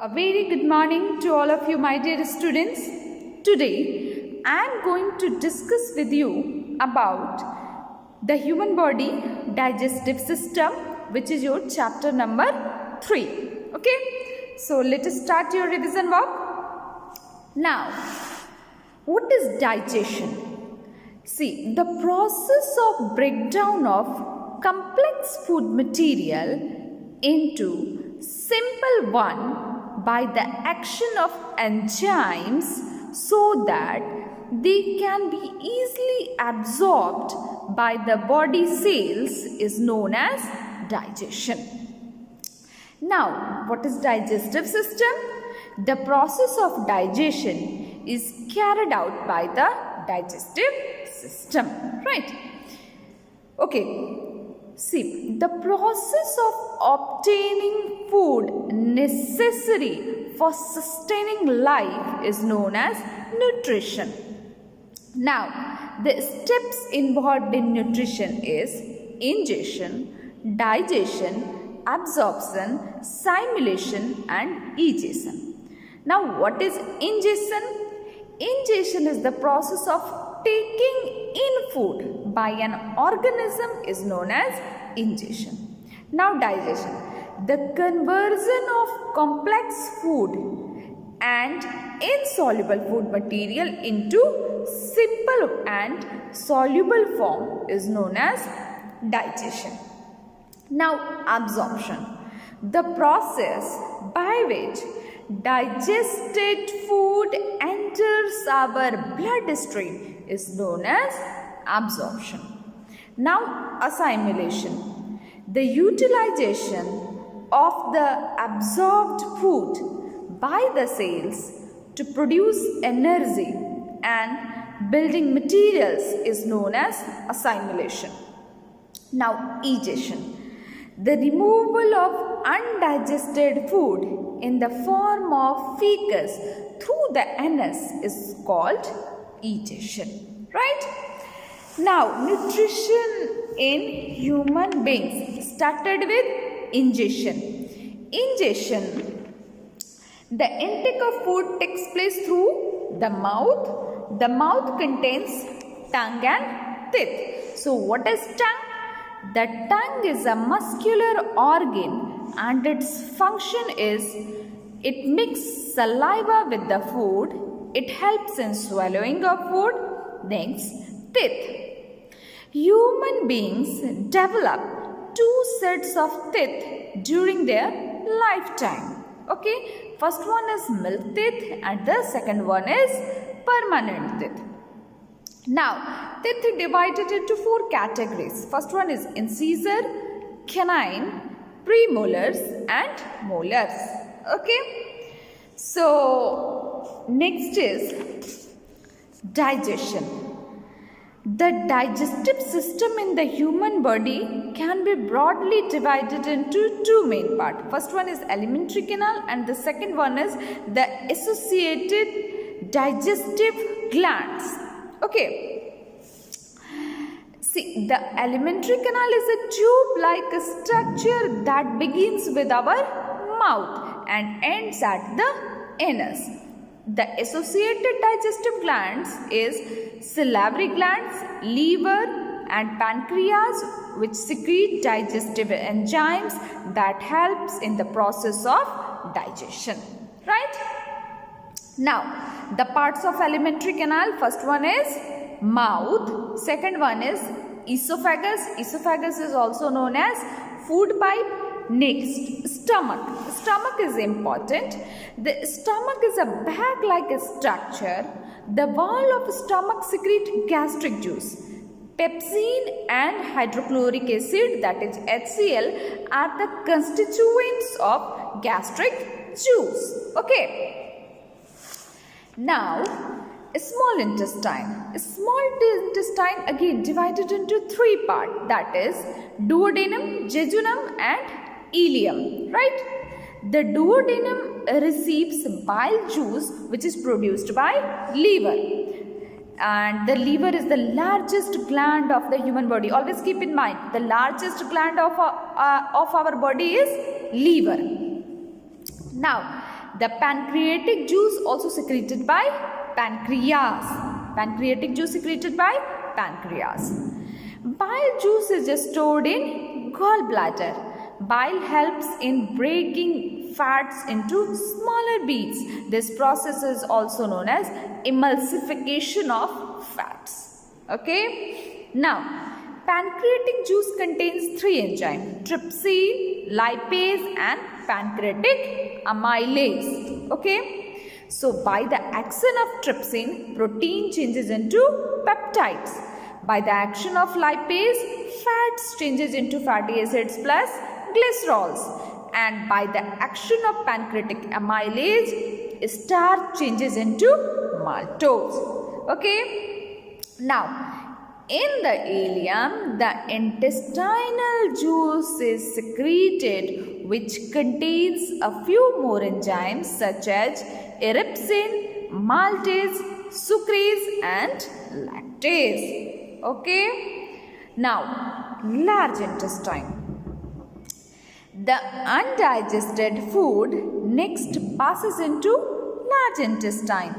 A very good morning to all of you, my dear students. Today I am going to discuss with you about the human body digestive system, which is your chapter number 3. Okay, so let us start your revision work. Now, what is digestion? See, the process of breakdown of complex food material into simple one by the action of enzymes so that they can be easily absorbed by the body cells is known as digestion. Now, what is digestive system? The process of digestion is carried out by the digestive system, right? Okay. See, the process of obtaining food necessary for sustaining life is known as nutrition. Now, the steps involved in nutrition is ingestion, digestion, absorption, assimilation and egestion. Now, what is ingestion? Ingestion is the process of taking in food by an organism is known as ingestion. Now, digestion, the conversion of complex food and insoluble food material into simple and soluble form is known as digestion. Now, absorption, the process by which digested food enters our bloodstream is known as absorption. Now, assimilation, the utilization of the absorbed food by the cells to produce energy and building materials is known as assimilation. Now, egestion, the removal of undigested food in the form of feces through the anus is called egestion, right? Now, nutrition in human beings started with ingestion. Ingestion, the intake of food takes place through the mouth. The mouth contains tongue and teeth. So, what is tongue? The tongue is a muscular organ and its function is it mixes saliva with the food, it helps in swallowing of food. Next, teeth. Human beings develop 2 sets of teeth during their lifetime. Okay, first one is milk teeth and the second one is permanent teeth. Now, teeth are divided into 4 categories. First one is incisor, canine, premolars and molars. Okay. So, next is digestion. The digestive system in the human body can be broadly divided into 2 main parts. First one is alimentary canal and the second one is the associated digestive glands. Okay. See, the alimentary canal is a tube-like structure that begins with our mouth and ends at the anus. The associated digestive glands is salivary glands, liver and pancreas, which secrete digestive enzymes that helps in the process of digestion, right? Now, the parts of alimentary canal, first one is mouth, second one is esophagus. Esophagus is also known as food pipe. Next, stomach. Stomach is important. The stomach is a bag-like structure. The wall of stomach secretes gastric juice. Pepsin and hydrochloric acid, that is HCl, are the constituents of gastric juice. Okay. Now, small intestine. Small intestine again divided into 3 parts, that is duodenum, jejunum and ileum, right? The duodenum receives bile juice which is produced by liver. And the liver is the largest gland of the human body. Always keep in mind, the largest gland of our body is liver. Now, the pancreatic juice also secreted by pancreas. Pancreatic juice secreted by pancreas. Bile juice is stored in gallbladder. Bile helps in breaking fats into smaller beads. This process is also known as emulsification of fats. Okay. Now, pancreatic juice contains 3 enzymes: trypsin, lipase and pancreatic amylase. Okay. So, by the action of trypsin, protein changes into peptides. By the action of lipase, fats changes into fatty acids plus glycerols. And by the action of pancreatic amylase, starch changes into maltose. Okay. Now, in the ileum, the intestinal juice is secreted, which contains a few more enzymes such as epipsin, maltase, sucrase and lactase. Okay. Now, large intestine. The undigested food next passes into large intestine.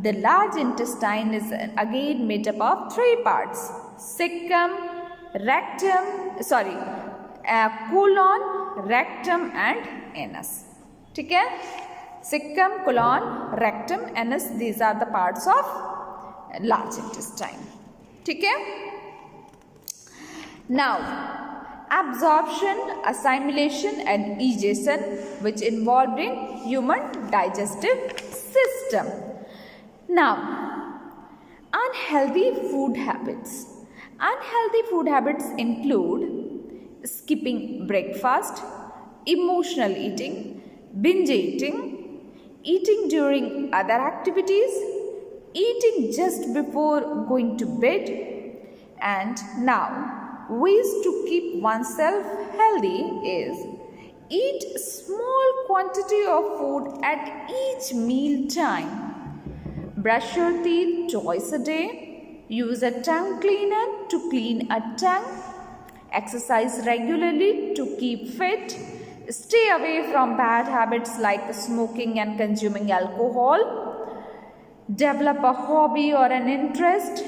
The large intestine is again made up of 3 parts: cecum, colon, rectum and anus. Okay? Cecum, colon, rectum, anus, these are the parts of large intestine. Okay? Now, absorption, assimilation and digestion, which involved in human digestive system. Now, unhealthy food habits. Unhealthy food habits include skipping breakfast, emotional eating, binge eating, eating during other activities, eating just before going to bed. And now, ways to keep oneself healthy is: eat small quantity of food at each meal time. Brush your teeth twice a day. Use a tongue cleaner to clean a tongue. Exercise regularly to keep fit. Stay away from bad habits like smoking and consuming alcohol. Develop a hobby or an interest.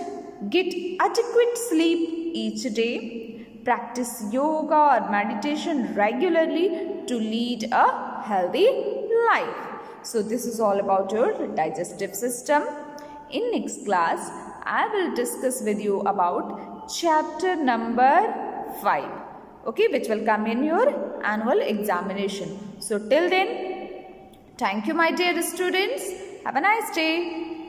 Get adequate sleep each day. Practice yoga or meditation regularly to lead a healthy life. So this is all about your digestive system. In next class, I will discuss with you about chapter number 5. Okay, which will come in your annual examination. So till then, thank you my dear students. Have a nice day.